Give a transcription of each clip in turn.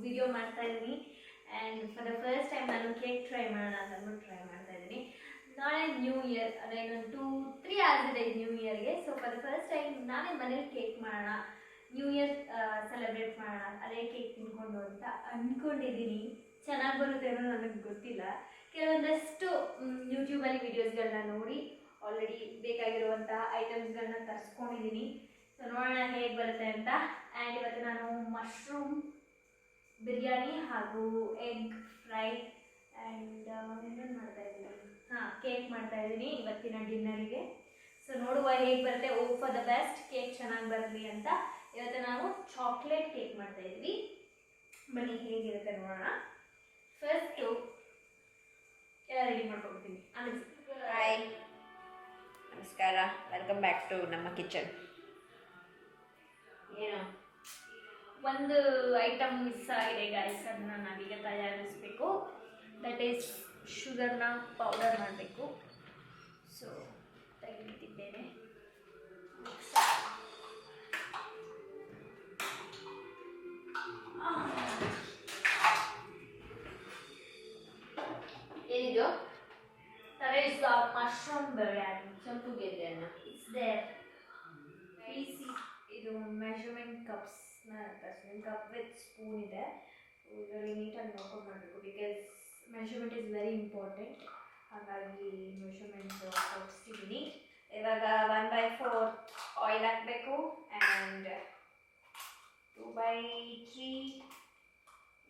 Video ಮಾಡ್ತಾ ಇದ್ದೀನಿ. And for the first time ನಾನು ಕೇಕ್ ಟ್ರೈ ಮಾಡೋಣ ಅಂತ ಅಂದ್ಬಿಟ್ಟು ಟ್ರೈ ಮಾಡ್ತಾ ಇದ್ದೀನಿ. ನಾಳೆ ನ್ಯೂ ಇಯರ್, ಅಂದರೆ ಇನ್ನೊಂದು 2-3 hours ಇದೆ ನ್ಯೂ ಇಯರ್ಗೆ. So for the first time ನಾನೇ ಮನೇಲಿ ಕೇಕ್ ಮಾಡೋಣ, ನ್ಯೂ ಇಯರ್ ಸೆಲೆಬ್ರೇಟ್ ಮಾಡೋಣ, ಅದೇ ಕೇಕ್ ತಿನ್ಕೊಂಡು ಅಂತ ಅಂದ್ಕೊಂಡಿದ್ದೀನಿ. ಚೆನ್ನಾಗಿ ಬರುತ್ತೆ ಅನ್ನೋ ನನಗೆ ಗೊತ್ತಿಲ್ಲ. ಕೆಲವೊಂದಷ್ಟು ಯೂಟ್ಯೂಬಲ್ಲಿ ವೀಡಿಯೋಸ್ಗಳನ್ನ ನೋಡಿ ಆಲ್ರೆಡಿ ಬೇಕಾಗಿರುವಂಥ ಐಟಮ್ಸ್ಗಳನ್ನ ತರಿಸ್ಕೊಂಡಿದ್ದೀನಿ. ಸೊ ನೋಡೋಣ ಹೇಗೆ ಬರುತ್ತೆ ಅಂತ. ಆ್ಯಂಡ್ ಇವತ್ತು ನಾನು ಮಶ್ರೂಮ್ ಬಿರಿಯಾನಿ ಹಾಗೂ ಎಗ್ ಫ್ರೈ ಆ್ಯಂಡ್ ಏನೇನು ಮಾಡ್ತಾಯಿದ್ದೀನಿ, ಕೇಕ್ ಮಾಡ್ತಾಯಿದ್ದೀನಿ ಇವತ್ತಿನ ಡಿನ್ನರಿಗೆ. ಸೊ ನೋಡುವ ಹೇಗೆ ಬರುತ್ತೆ. ಓಪ್ ಫಾರ್ ದ ಬೆಸ್ಟ್, ಕೇಕ್ ಚೆನ್ನಾಗಿ ಬರಲಿ ಅಂತ. ಇವತ್ತು ನಾವು ಚಾಕ್ಲೇಟ್ ಕೇಕ್ ಮಾಡ್ತಾಯಿದ್ವಿ. ಬನ್ನಿ ಹೇಗಿರುತ್ತೆ ನೋಡೋಣ. ಫಸ್ಟು ಎಲ್ಲ ರೆಡಿ ಮಾಡ್ಕೊಳ್ತೀನಿ. ಹಾಯ್, ನಮಸ್ಕಾರ, ವೆಲ್ಕಮ್ ಬ್ಯಾಕ್ ಟು ನಮ್ಮ ಕಿಚನ್. ಏನು ಒಂದು ಐಟಮ್ ಮಿಸ್ ಆಗಿದೆ ಗೈಸ್, ಅದನ್ನ ನಾವೀಗ ತಯಾರಿಸಬೇಕು. ದಟ್ ಈಸ್ ಶುಗರ್ನ ಪೌಡರ್ ಮಾಡಬೇಕು. ಸೊ ತೆಗೆದಿದ್ದೇನೆ. ಏನಿದು? That is mushroom biryani. ಚಂಪುಗೆರೆ ಅನ್ನ. It's there. PC ಇದು measurement cups cup with spoon ಇದೆ. ಇದರಲ್ಲಿ ನೀಟಾಗಿ ನೋಡ್ಕೊಂಡು ಮಾಡಬೇಕು, because measurement is very important. ಹಾಗಾಗಿ ಮೆಷರ್ಮೆಂಟ್ ತೋರಿಸ್ತಿದ್ದೀನಿ. ಇವಾಗ 1/4 ಆಯಿಲ್ ಹಾಕಬೇಕು ಆ್ಯಂಡ್ 2/3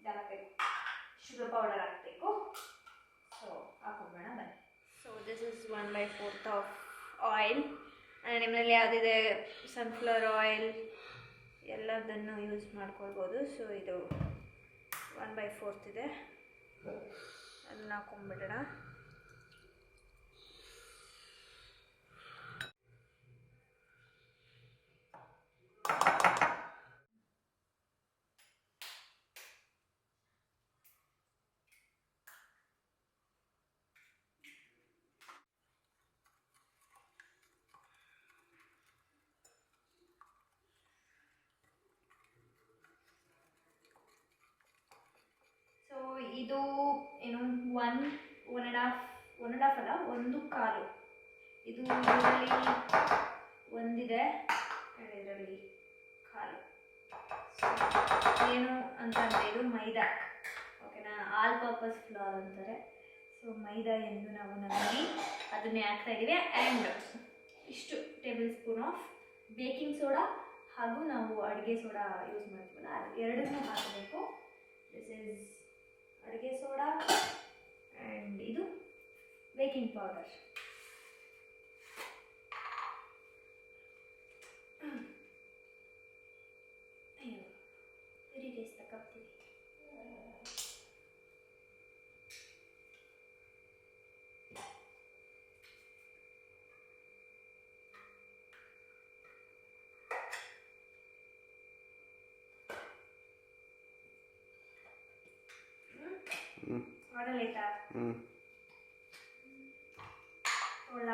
ಹಾಕಬೇಕು, ಶುಗರ್ ಪೌಡರ್ ಹಾಕಬೇಕು. ಸೊ ಹಾಕೊಂಬೇಡ ಬನ್ನಿ. So this is 1/4 of oil. ನಿಮ್ಮಲ್ಲಿ ಯಾವುದಿದೆ ಸನ್ಫ್ಲವರ್ ಆಯಿಲ್ ಎಲ್ಲದನ್ನು ಯೂಸ್ ಮಾಡ್ಕೊಳ್ಬೋದು. ಸೊ ಇದು 1/4 ಇದೆ, ಅದನ್ನ ಹಾಕೊಂಡ್ಬಿಡೋಣ. ಇದು ಏನು 1.5 ಅಲ್ಲ, 1/4. ಇದು ಇದರಲ್ಲಿ ಒಂದಿದೆ, ಇದರಲ್ಲಿ ಕಾಲು. ಏನು ಅಂತಂದರೆ ಇದು ಮೈದಾ, ಓಕೆನಾ, ಆಲ್ ಪರ್ಪಸ್ ಫ್ಲೋರ್ ಅಂತಾರೆ. ಸೊ ಮೈದಾ ಎಂದು ನಾವು ನಂಬಿ ಅದನ್ನೇ ಹಾಕ್ತಾಯಿದ್ದೀವಿ. ಆ್ಯಂಡ್ ಇಷ್ಟು table spoon of baking soda ಹಾಗೂ ನಾವು ಅಡುಗೆ ಸೋಡಾ ಯೂಸ್ ಮಾಡ್ತೀವಲ್ಲ, ಅದು ಎರಡನ್ನೂ ಹಾಕಬೇಕು. ದಿಸ್ ಈಸ್ ಅಡುಗೆ ಸೋಡಾ ಆ್ಯಂಡ್ ಇದು ಬೇಕಿಂಗ್ ಪೌಡರ್. ಅಯ್ಯೋ ವೆರಿ ಟೇಸ್ಟ್ ತಗೊಳ್ತೀವಿ. ಮಾಡಲೇಟಾ ಒಳ್ಳ.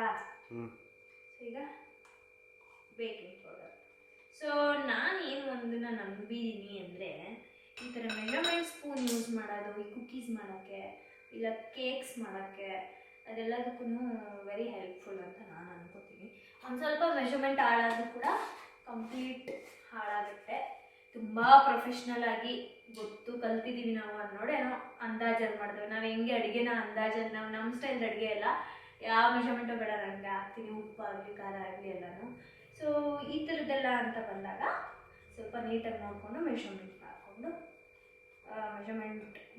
ಈಗ ಬೇಕಿಂಗ್ ಪೌಡರ್. ಸೊ ನಾನೇನು ಒಂದನ್ನು ನಂಬಿದ್ದೀನಿ ಅಂದರೆ, ಈ ಥರ ಮೆಷರ್ಮೆಂಟ್ ಸ್ಪೂನ್ ಯೂಸ್ ಮಾಡೋದು ಈ ಕುಕ್ಕೀಸ್ ಮಾಡೋಕ್ಕೆ ಇಲ್ಲ ಕೇಕ್ಸ್ ಮಾಡೋಕ್ಕೆ ಅದೆಲ್ಲದಕ್ಕೂ ವೆರಿ ಹೆಲ್ಪ್ಫುಲ್ ಅಂತ ನಾನು ಅನ್ಕೋತೀನಿ. ಒಂದು ಸ್ವಲ್ಪ ಮೆಷರ್ಮೆಂಟ್ ಹಾಳಾದರೂ ಕೂಡ ಕಂಪ್ಲೀಟ್ ಹಾಳಾಗುತ್ತೆ. ತುಂಬ ಪ್ರೊಫೆಷ್ನಲ್ ಆಗಿ ಗೊತ್ತು ಕಲ್ತಿದ್ದೀವಿ ನಾವು ಅನ್ನೋಡೇನೋ ಅಂದಾಜಲ್ಲಿ ಮಾಡ್ತೇವೆ. ನಾವು ಹೆಂಗೆ ಅಡುಗೆನ ಅಂದಾಜಲ್ಲಿ ನಾವು ನಮ್ಮ ಸ್ಟೈಲ್ ಅಡುಗೆ ಎಲ್ಲ ಯಾವ ಮೆಷರ್ಮೆಂಟು ಬೇಡ, ನನಗೆ ಹಾಕ್ತೀನಿ, ಉಪ್ಪು ಆಗಲಿ ಖಾರ ಆಗಲಿ ಎಲ್ಲನೂ. ಸೊ ಈ ಥರದ್ದೆಲ್ಲ ಅಂತ ಬಂದಾಗ ಸ್ವಲ್ಪ ನೀಟಾಗಿ ನೋಡಿಕೊಂಡು ಮೆಷರ್ಮೆಂಟ್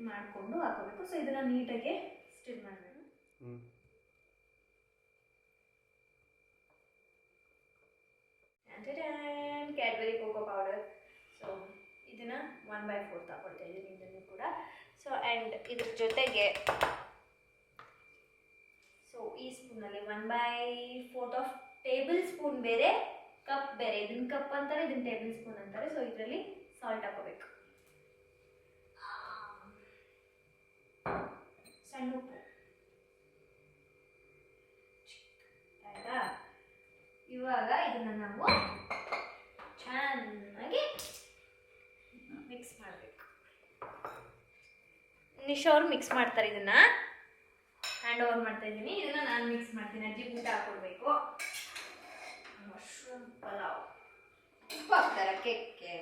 ಮಾಡಿಕೊಂಡು ಹಾಕೋಬೇಕು. ಸೊ ಇದನ್ನು ನೀಟಾಗಿ ಸ್ಟಿರ್ ಮಾಡಬೇಕು. Cadbury cocoa powder. ಸೊ ಇದನ್ನು 1/4 ತಗೊಳ್ತಾ ಇದ್ದೀನಿ ಇದನ್ನು ಕೂಡ. ಸೊ ಆ್ಯಂಡ್ ಇದ್ರ ಜೊತೆಗೆ ಸೊ ಈ ಸ್ಪೂನಲ್ಲಿ 1/4 ಆಫ್ ಟೇಬಲ್ ಸ್ಪೂನ್ ಬೇರೆ, ಕಪ್ ಬೇರೆ. ಇದನ್ನು ಕಪ್ ಅಂತಾರೆ, ಇದನ್ನು ಟೇಬಲ್ ಸ್ಪೂನ್ ಅಂತಾರೆ. ಸೊ ಇದರಲ್ಲಿ ಸಾಲ್ಟ್ ಹಾಕೋಬೇಕು, ಸಣ್ಣ ಉಪ್ಪು ಆಯಿತಾ. ಇವಾಗ ಇದನ್ನು ನಾವು ಚೆನ್ನಾಗಿ ಮಿಕ್ಸ್ ಮಾಡಬೇಕು. ನಿಶಾ ಅವ್ರು ಮಿಕ್ಸ್ ಮಾಡ್ತಾರೆ ಇದನ್ನ. ಹ್ಯಾಂಡ್ ಓವರ್ ಮಾಡ್ತಾ ಇದ್ದೀನಿ. ಇದನ್ನ ನಾನು ಮಿಕ್ಸ್ ಮಾಡ್ತೀನಿ. ಅಜ್ಜಿ ಊಟ ಹಾಕೊಡ್ಬೇಕು. ಮಶ್ರೂಮ್ ಪಲಾವ್ ಉಪ್ಪು ಹಾಕ್ತಾರ ಕೇಕ್ಗೆ?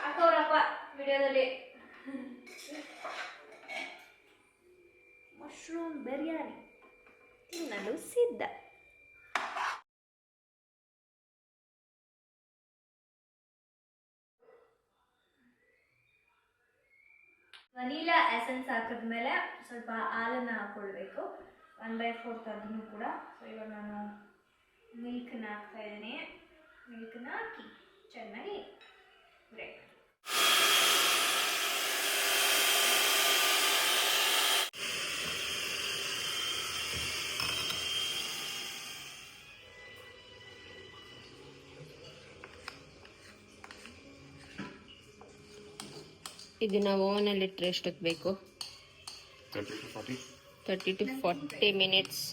ಹಾಕೋರಪ್ಪ ವಿಡಿಯೋದಲ್ಲಿ. ಮಶ್ರೂಮ್ ಬಿರಿಯಾನಿ ತಿನ್ನಲು ಸಿದ್ಧ. ವನಿಲಾ ಎಸೆನ್ಸ್ ಹಾಕಿದ್ಮೇಲೆ ಸ್ವಲ್ಪ ಹಾಲನ್ನು ಹಾಕ್ಕೊಳ್ಬೇಕು. 1/4 ಅದನ್ನು ಕೂಡ. ಸೊ ಇವಾಗ ನಾನು ಮಿಲ್ಕ್ನ ಹಾಕ್ತಾ ಇದ್ದೀನಿ. ಮಿಲ್ಕ್ನ ಹಾಕಿ ಚೆನ್ನಾಗಿ ಗ್ರೈಂಡ್. ಇದನ್ನ ಓವನಲ್ಲಿ ಇಟ್ಟರೆ ಎಷ್ಟೊತ್ತು ಬೇಕು? 30 to 40 ಮಿನಿಟ್ಸ್.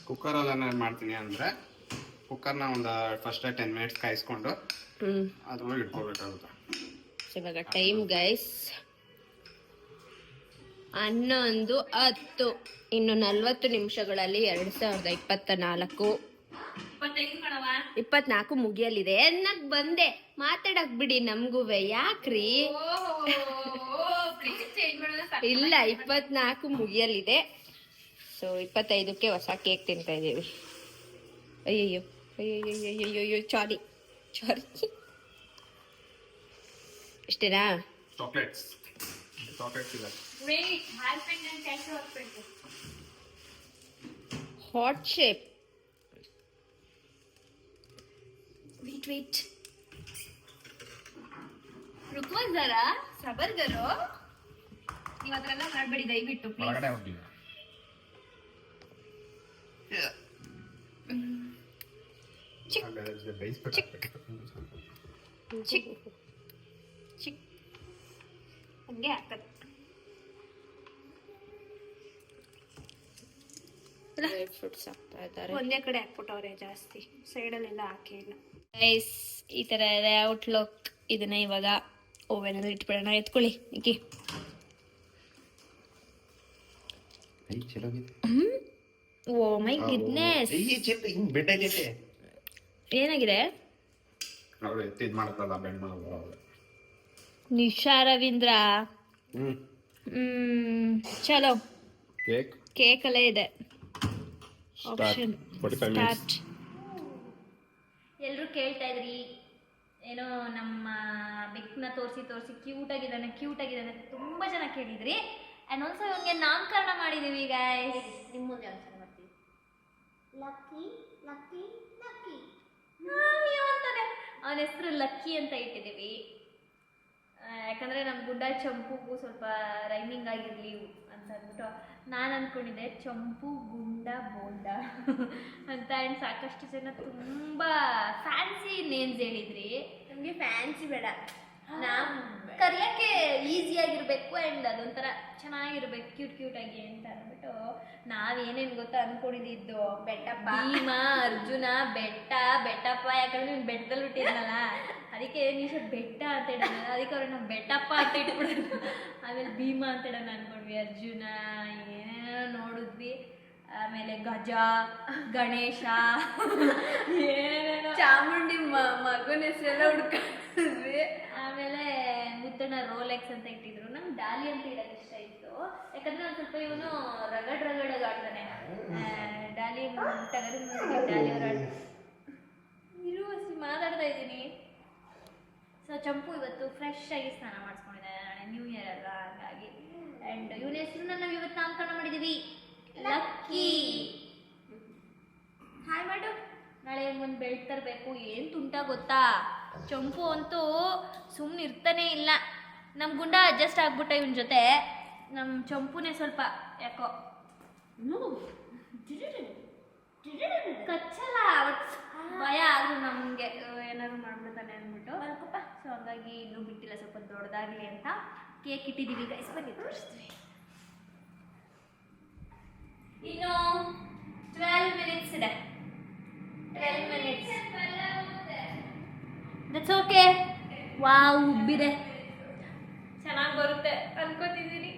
ಕುಕ್ಕರಲ್ಲ ಮಾಡ್ತೀನಿ ಅಂದರೆ ಕುಕ್ಕರ್ನ ಒಂದು ಫಸ್ಟ್ 10 ಮಿನಿಟ್ಸ್ ಕಾಯಿಸ್ಕೊಂಡು ಅದ್ರೊಳಗೆ ಇಟ್ಕೋಬೇಕಾಗುತ್ತೆ. ಇವಾಗ ಟೈಮ್ ಗೈಸ್ 11:10. ಇನ್ನು 40 ನಿಮಿಷಗಳಲ್ಲಿ 2024 24 ಮುಗಿಯಲಿದೆ. ಅನ್ನಕ್ ಬಂದೆ ಮಾತಾಡಕ್ ಬಿಡಿ ನಮ್ಗುವೆ ಯಾಕ್ರಿ? ಇಲ್ಲ 24 ಮುಗಿಯಲಿದೆ. ಸೊ 25ಕ್ಕೆ ಹೊಸ ಕೇಕ್ ತಿಂತಾ ಇದೀವಿ. ಅಯ್ಯಯ್ಯೋ ಅಯ್ಯಯ್ಯೋ ಚಾರಿ ಇಷ್ಟೇನಾ? ಚಾಕ್ಲೇಟ್ಸ್ ಇದೆ. Hot shape. ವೇಟ್ ರುಕೋ ಜರಾ ಸಬರ್ ಕರೋ. ನೀವು ಅದರೆಲ್ಲ ಮಾಡಬೇಡಿ ದಯವಿಟ್ಟು ಪ್ಲೀಸ್. ಒಳಗಡೆ ಹೋಗಿ ಹಂಗೆ ಹಾಕದು. ಡ್ರೈ ಫ್ರೂಟ್ಸ್ ಹಾಕ್ತಾ ಇದ್ದಾರೆ. ಒಂದೇ ಕಡೆ ಹಾಕ್ಬಿಟ್ಟವ್ರೆ ಜಾಸ್ತಿ, ಸೈಡಲ್ಲೆಲ್ಲ ಹಾಕಿ ಇಲ್ಲ. ಗೈಸ್ ಈ ಥರ ಇದೆ ಔಟ್ಲುಕ್. ಇದನ್ನ ಇವಾಗ ಓವೆನಲ್ಲಿ ಇಟ್ಬಿಡೋಣ. ಎತ್ಕೊಳ್ಳಿ ಇಕ್ಕಿ. ಓ ಮೈ ಗುಡ್ನೆಸ್. ಏನಾಗಿದೆ? ನಿಶಾ ರವೀಂದ್ರ. ಚಲೋ ಕೇಕ್ ಅಲ್ಲೇ ಇದೆ. Option start. ಎಲ್ಲರೂ ಕೇಳ್ತಾ ಇದ್ರಿ ಏನೋ ನಮ್ಮ ಬೆಕ್ಕನ್ನ ತೋರಿಸಿ ಕ್ಯೂಟ್ ಆಗಿದ್ದಾನೆ ಅಂತ ತುಂಬ ಜನ ಕೇಳಿದ್ರಿ. ಆ್ಯಂಡ್ ಆಲ್ಸೋ ಇವನಿಗೆ ನಾಮಕರಣ ಮಾಡಿದ್ದೀವಿ ಗೈಸ್. ನಿಮ್ಮ ಮುಂದೆ ಆನ್ಸರ್ ಮಾಡ್ತೀವಿ. ಲಕ್ಕಿ ಲಕ್ಕಿ ಲಕ್ಕಿ ಅಂತಾನೆ. ಅವನ ಹೆಸರು ಲಕ್ಕಿ ಅಂತ ಇಟ್ಟಿದ್ದೀವಿ. ಯಾಕಂದರೆ ನಮ್ಮ ಗುಡ್ಡ ಚಂಪುಗೂ ಸ್ವಲ್ಪ ರೈಮಿಂಗ್ ಆಗಿರಲಿ ಅಂತ ಅಂದ್ಬಿಟ್ಟು ನಾನು ಅಂದ್ಕೊಂಡಿದ್ದೆ ಚಂಪು ಗುಂಡ ಬೋಂಡ ಅಂತ. ಆ್ಯಂಡ್ ಸಾಕಷ್ಟು ಜನ ತುಂಬ ಫ್ಯಾನ್ಸಿ ನೇಮ್ಸ್ ಹೇಳಿದ್ರಿ. ನಮಗೆ ಫ್ಯಾನ್ಸಿ ಬೇಡ, ನಾವು ಕರೆಯೋಕ್ಕೆ ಈಸಿಯಾಗಿರಬೇಕು ಆ್ಯಂಡ್ ಅದೊಂಥರ ಚೆನ್ನಾಗಿರ್ಬೇಕು ಕ್ಯೂಟಾಗಿ ಅಂತ ಅಂದ್ಬಿಟ್ಟು ನಾವೇನೇನು ಗೊತ್ತಾ ಅಂದ್ಕೊಂಡಿದ್ದು ಬೆಟ್ಟಪ್ಪ, ಭೀಮಾ, ಅರ್ಜುನ, ಬೆಟ್ಟಪ್ಪ. ಯಾಕಂದ್ರೆ ನೀನು ಬೆಟ್ಟದಲ್ಲಿ ಹುಟ್ಟಿದ್ನಲ್ಲ ಅದಕ್ಕೆ ನೀಶ ಬೆಟ್ಟ ಅಂತ ಇಡೋಣ. ಅದಕ್ಕೆ ಅವ್ರನ್ನ ಬೆಟ್ಟಪ್ಪ ಅಂತ ಇಟ್ಬಿಡೋಣ. ಆಮೇಲೆ ಭೀಮಾ ಅಂತ ಇಡೋಣ ಅಂದ್ಕೊಂಡ್ವಿ. ಅರ್ಜುನ ಏನೇನೋ ನೋಡಿದ್ವಿ. ಆಮೇಲೆ ಗಜ, ಗಣೇಶ, ಏನೇನೋ ಚಾಮುಂಡಿ ಮಗನ ಹೆಸರೆಲ್ಲ ಹುಡ್ಕೊಂಡ್ವಿ. ಆಮೇಲೆ ಮುತ್ತಣ್ಣ ರೋಲೆಕ್ಸ್ ಅಂತ ಇಟ್ಟಿದ್ರು. ನಂಗೆ ಡಾಲಿ ಅಂತ ಇಡೋದು ಇಷ್ಟ ಇತ್ತು. ಯಾಕಂದ್ರೆ ಒಂದು ಸ್ವಲ್ಪ ಇವನು ರಗಡ್ ಆಡ್ತಾನೆ. ಡಾಲಿ ಡಾಲಿ ಅವ್ರು ಇರು ಮಾತಾಡ್ತಾ ಇದ್ದೀನಿ. ಸೊ ಚಂಪು ಇವತ್ತು ಫ್ರೆಶ್ ಆಗಿ ಸ್ನಾನ ಮಾಡಿಸ್ಕೊಂಡಿದ್ದಾನೆ. ನಾಳೆ ನ್ಯೂ ಇಯರ್ ಅಲ್ಲ, ಹಾಗಾಗಿ. ಆ್ಯಂಡ್ ಇವನ ಹೆಸರನ್ನ ನಾವು ಇವತ್ತು ನಾಮಕರಣ ಮಾಡಿದ್ದೀವಿ ಲಕ್ಕಿ. ಹಾಯ್ ಮಾಡು. ನಾಳೆ ಒಂದು ಬೆಲ್ಟ್ ತರಬೇಕು. ಏನು ತುಂಟ ಗೊತ್ತಾ, ಚಂಪು ಅಂತೂ ಸುಮ್ಮನೆ ಇರ್ತಾನೆ ಇಲ್ಲ. ನಮ್ಮ ಗುಂಡ ಅಡ್ಜಸ್ಟ್ ಆಗ್ಬಿಟ್ಟ ಇವನ ಜೊತೆ. ನಮ್ಮ ಚಂಪುನೇ ಸ್ವಲ್ಪ ಯಾಕೋ ಕಚ್ಚಲ್ಲ, ಭಯ ಆದರೂ ನಮಗೆ ಏನಾದ್ರು ಮಾಡ್ಬಿಡ್ತಾನೆ ಅಂದ್ಬಿಟ್ಟು. ಸೊ ಹಂಗಾಗಿ ಇನ್ನೂ ಬಿಟ್ಟಿಲ್ಲ, ಸ್ವಲ್ಪ ದೊಡ್ಡದಾಗಲಿ ಅಂತ ಕೇಕ್ ಇಟ್ಟಿದ್ದೀವಿ ಗೈಸ್. ಬನ್ನಿ ತೋರಿಸ್ತೀವಿ. ಇನ್ನು 12 ಮಿನಿಟ್ಸ್ ಇದೆ. 12 ಮಿನಿಟ್ಸ್. That's okay. ವಾವ್, ಉಬ್ಬಿದೆ. ಚೆನ್ನಾಗಿ ಬರುತ್ತೆ ಅನ್ಕೋತಿದ್ದೀನಿ.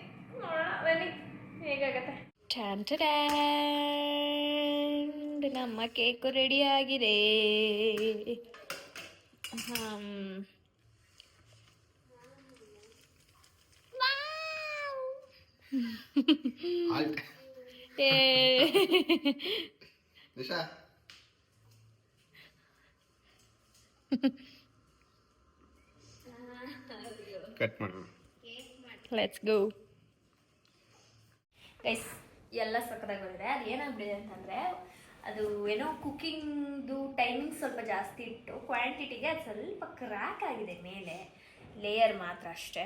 ಹೇಗಾಗತ್ತೆ? ನಮ್ಮ ಕೇಕು ರೆಡಿ ಆಗಿದೆ. ಆಲ್ಟ್ ನಿಶಾ ಕಟ್ ಮಾಡೋಣ. ಲೆಟ್ಸ್ ಗೋ ಗೈಸ್, ಎಲ್ಲ ಸಕ್ಕತ್ತಾಗಿ ಬಂದಿದೆ. ಅದು ಏನಾಗ್ಬಿಟ್ಟಿದೆ ಅಂತಂದರೆ, ಅದು ಏನೋ ಕುಕ್ಕಿಂಗ್ದು ಟೈಮಿಂಗ್ ಸ್ವಲ್ಪ ಜಾಸ್ತಿ ಇಟ್ಟು ಕ್ವಾಂಟಿಟಿಗೆ ಅದು ಸ್ವಲ್ಪ ಕ್ರ್ಯಾಕ್ ಆಗಿದೆ ಮೇಲೆ ಲೇಯರ್ ಮಾತ್ರ ಅಷ್ಟೇ.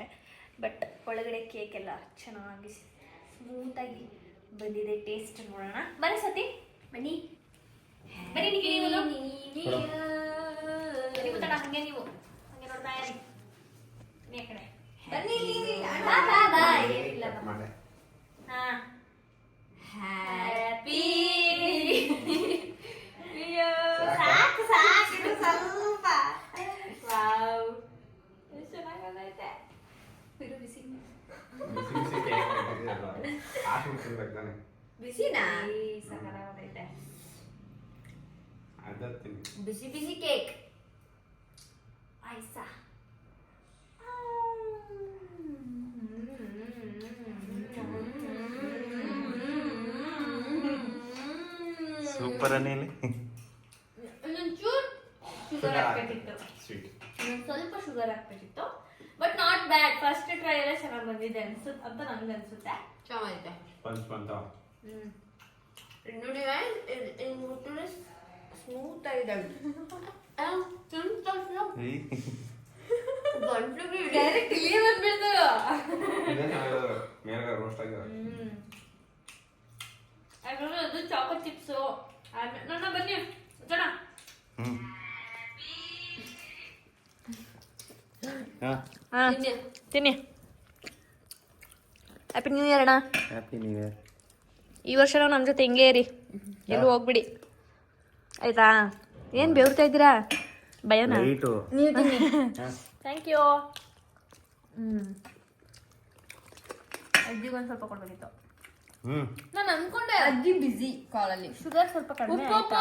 ಬಟ್ ಒಳಗಡೆ ಕೇಕ್ ಎಲ್ಲ ಚೆನ್ನಾಗಿ ಸ್ಮೂತಾಗಿ ಬಂದಿದೆ. ಟೇಸ್ಟ್ ನೋಡೋಣ. ಬನ್ನಿ ಸತಿ, ಬನ್ನಿ ಬನ್ನಿ. ನೀವು ತಡ ಹಾಗೆ, ನೀವು ಹಾಗೆ ನೋಡ್ತಾ ಇರಿ. ನೀ ಕಡೆ ಬನ್ನಿ. ಏನಿಲ್ಲ ಮಾಡೆ. ಹಾಂ, ಹ್ಯಾಪಿ ಸಾಕು ಸಾಕು, ಇದು ಸ್ವಲ್ಪ. ವಾವ್, ಎಷ್ಟು ಚೆನ್ನಾಗೈತೆ. ಬಿಡು ಬಿಸಿ ಬಿಸಿ ಬಿಸಿ ಕೇಕ್ ಹಾಕಿದ್ರಲ್ಲ, ಆಶು ತಿನ್ಬೇಕು ತಾನೆ. ಬಿಸಿನಾ? ಸಕ್ಕತ್ತಾಗೈತೆ. ಅದತ್ತೀನಿ. ಬಿಸಿ ಬಿಸಿ ಕೇಕ್ ಪಾಯಸ. ಸೂಪರ್ ಅನಿಲ್. ಇನ್ನೊಂಚೂರು ಶುಗರ್ ಹಾಕ್ಬೇಕಿತ್ತು, ಸ್ವೀಟ್. ಇನ್ನೊಂದು ಸ್ವಲ್ಪ ಶುಗರ್ ಹಾಕ್ಬೇಕಿತ್ತು. But not bad. First try ಎಲ್ಲ ಚೆನ್ನಾಗಿ ಬಂದಿದೆ ಅನ್ಸುತ್ತೆ ಅಂತ ನಂಗೆ ಅನ್ಸುತ್ತೆ. ಚೆನ್ನಾಗಿದೆ. ಪಂಚ್ ಬಂತ. ನೋಡಿ ಸ್ಮೂತ್ ಆಗಿದೆ. ಗಂಟ್ಲಿಗೆ ಡೈರೆಕ್ಟ್ ಇಲ್ಲಿಯೇ ಬಂದ್ಬಿಡ್ತು. ಮೇಲ್ಗಡೆ ರೋಸ್ಟ್ ಆಗಿದೆ. ಯಾಕಂದ್ರೆ ಅದು ಚಾಕೋ ಚಿಪ್ಸು. ನನ್ನ ಬನ್ನಿ ಜನ. ಹಾಂ ತಿನ್ನಿ. ಹ್ಯಾಪಿ ನ್ಯೂ ಇಯರ್ ಅಣ್ಣ. Happy new year. ಈ ವರ್ಷ ನಾವು ನಮ್ಮ ಜೊತೆ ಹಿಂಗೇ ಇರಿ, ಎಲ್ಲೂ ಹೋಗ್ಬಿಡಿ ಆಯ್ತಾ? ಏನು ಬೆವ್ರ್ತಾ ಇದ್ದೀರಾ? ಭಯನಾ? ಲೈಟು. ನೀವು ತಿನ್ನಿ. Thank you. ಅಜ್ಜಿಗೊಂದು ಸ್ವಲ್ಪ ಕೊಡ್ಬೇಕಿತ್ತು. ನಾನು ಅನ್ಕೊಂಡೆ ಅಜ್ಜಿ ಬಿಸಿ ಕಾಲಲ್ಲಿ. ಶುಗರ್ ಸ್ವಲ್ಪ ಕಡಿಮೆ ಉಪ್ಪಪ್ಪ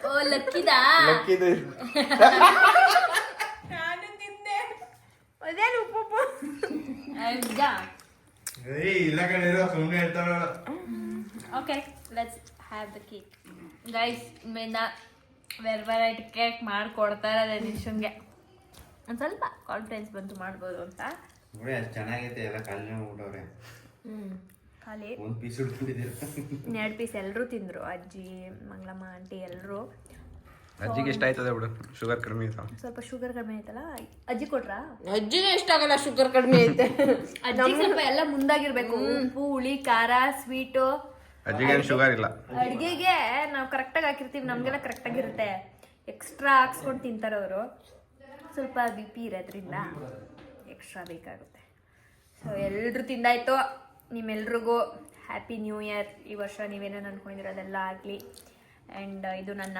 ಓ ಲಕ್ಕಿದಾ. ನಾನು ತಿಂದೆ. ಅದೇನು ಉಪ್ಪಪ್ಪ ಅಜ್ಜ. ಇಲ್ಲ ಕಣಿರೋ ಸುಮ್ಮನೆ ಹೇಳ್ತಾರ. Okay, let's have the cake. Guys, ಇಂದ ವೆರೈಟಿ ಕೇಕ್ ಮಾಡಿಕೊಡ್ತಾ ಇರೋದು ನಿಶನ್ಗೆ. ಒಂದು ಸ್ವಲ್ಪ ಕಾನ್ಫಿಡೆನ್ಸ್ ಬಂತು ಮಾಡ್ಬೋದು ಅಂತ. ನೋಡಿ ಅದು ಚೆನ್ನಾಗೈತೆ. ಎಲ್ಲ ಖಾಲಿ ಊಟವ್ರೆ. ಖಾಲಿ ಒಂದು ಪೀಸ್ ಹಿಡ್ಕೊಂಡಿದ್ದೀರ. 2 ಪೀಸ್ ಎಲ್ಲರೂ ತಿಂದರು. ಅಜ್ಜಿ, ಮಂಗಳಮ್ಮ, ಆಂಟಿ ಎಲ್ಲರೂ. ಅಜ್ಜಿಗೆ ಇಷ್ಟ ಆಯ್ತದೆ ಬಿಡು, ಶುಗರ್ ಕಡಿಮೆ ಆಯ್ತಾ. ಸ್ವಲ್ಪ ಶುಗರ್ ಕಡಿಮೆ ಆಯ್ತಲ್ಲ, ಅಜ್ಜಿ ಕೊಟ್ರಾ? ಅಜ್ಜಿಗೆ ಇಷ್ಟ ಆಗಲ್ಲ, ಶುಗರ್ ಕಡಿಮೆ ಐತೆ. ಅಜ್ಜಿ ಸ್ವಲ್ಪ ಎಲ್ಲ ಮುಂದಾಗಿರ್ಬೇಕು. ಉಪ್ಪು, ಹುಳಿ, ಖಾರ, ಸ್ವೀಟು. ಅಜ್ಜಿಗೆ ಶುಗರ್ ಇಲ್ಲ. ಅಡುಗೆಗೆ ನಾವು ಕರೆಕ್ಟಾಗಿ ಹಾಕಿರ್ತೀವಿ, ನಮಗೆಲ್ಲ ಕರೆಕ್ಟಾಗಿರುತ್ತೆ. ಎಕ್ಸ್ಟ್ರಾ ಹಾಕ್ಸ್ಕೊಂಡು ತಿಂತಾರೆ ಅವರು. ಸ್ವಲ್ಪ ಬಿ ಪಿ ಇರೋದ್ರಿಂದ ಎಕ್ಸ್ಟ್ರಾ ಬೇಕಾಗುತ್ತೆ. ಸೊ ಎಲ್ಲರೂ ತಿಂದಾಯ್ತು. ನಿಮ್ಮೆಲ್ರಿಗೂ ಹ್ಯಾಪಿ ನ್ಯೂ ಇಯರ್. ಈ ವರ್ಷ ನೀವೇನೇನು ಅಂದ್ಕೊಂಡಿರೋದೆಲ್ಲ ಆಗಲಿ. ಆ್ಯಂಡ್ ಇದು ನನ್ನ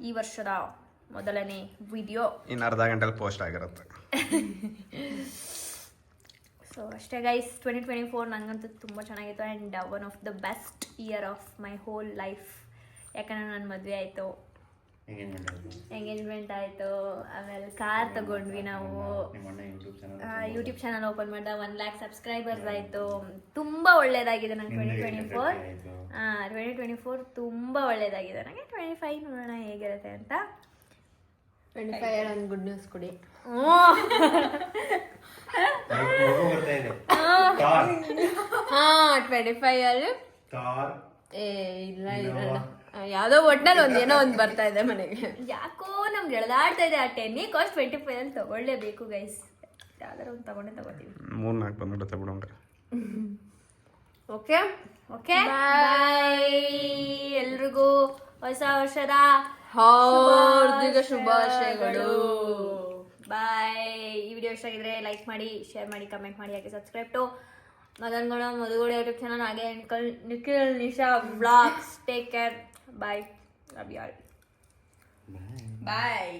ಈ ವರ್ಷದ ಮೊದಲನೇ ವಿಡಿಯೋ. ಇನ್ನು ಅರ್ಧ ಗಂಟೆಲಿ ಪೋಸ್ಟ್ ಆಗಿರುತ್ತೆ. ಸೊ ಅಷ್ಟೇ ಗೈಸ್, 2024 ನನಗಂತೂ ತುಂಬ ಚೆನ್ನಾಗಿತ್ತು. And one of the best year of my whole life. ಯಾಕಂದರೆ ನನ್ನ ಮದುವೆ ಆಯಿತು, ಎಂಗೇಜ್ಮೆಂಟ್ ಆಯಿತು, ಆಮೇಲೆ ಕಾರ್ ತಗೊಂಡ್ವಿ ನಾವು, ಯೂಟ್ಯೂಬ್ ಚಾನಲ್ ಓಪನ್ ಮಾಡಿದ, 1 lakh ಸಬ್ಸ್ಕ್ರೈಬರ್ಸ್ ಆಯಿತು. ತುಂಬ ಒಳ್ಳೆಯದಾಗಿದೆ ನಂಗೆ 2024. 2024 ತುಂಬ ಒಳ್ಳೆಯದಾಗಿದೆ ನನಗೆ. 25 ನೋಡೋಣ ಹೇಗಿರುತ್ತೆ ಅಂತ. 25 ಒಂದು ಗುಡ್ ನ್ಯೂಸ್ ಕೊಡಿ. ಹಾ 25 ಅಲ್ಲಿ ಇಲ್ಲ ಇಲ್ಲ ಯಾವ್ದೋ ಒಟ್ನಲ್ಲಿ ಒಂದೇನೋ ಒಂದು ಬರ್ತಾ ಇದೆ ಮನೆಗೆ. ಯಾಕೋ ನಮ್ಗೆ ಎಳೆದಾಡ್ತಾ ಇದೆ. ಆ 10 ಕಾಸ್ಟ್ 25 ಅಲ್ಲಿ ತಗೊಳ್ಳೇಬೇಕು ಗೈಸ್. ಯಾವ್ದಾರು ಒಂದು ತಗೋತೀವಿ. 3-4 ಬಂದ್ಬಿಡುತ್ತೆ ಬಿಡೋಂಗ್ರೆ. ಓಕೆ ಓಕೆ, ಬಾಯ್. ಎಲ್ರಿಗೂ ಹೊಸ ವರ್ಷದ ಹಾರ್ದಿಕ ಶುಭಾಶಯಗಳು. ಬಾಯ್. ಈ ವಿಡಿಯೋ ಇಷ್ಟ ಆಗಿದ್ರೆ ಲೈಕ್ ಮಾಡಿ, ಶೇರ್ ಮಾಡಿ, ಕಮೆಂಟ್ ಮಾಡಿ, ಹಾಗೆ subscribe to Madangowda Madhugowda YouTube channel, ಹಾಗೆ Nikhil Nisha vlogs. Take care. Bye. Love you all. Bye.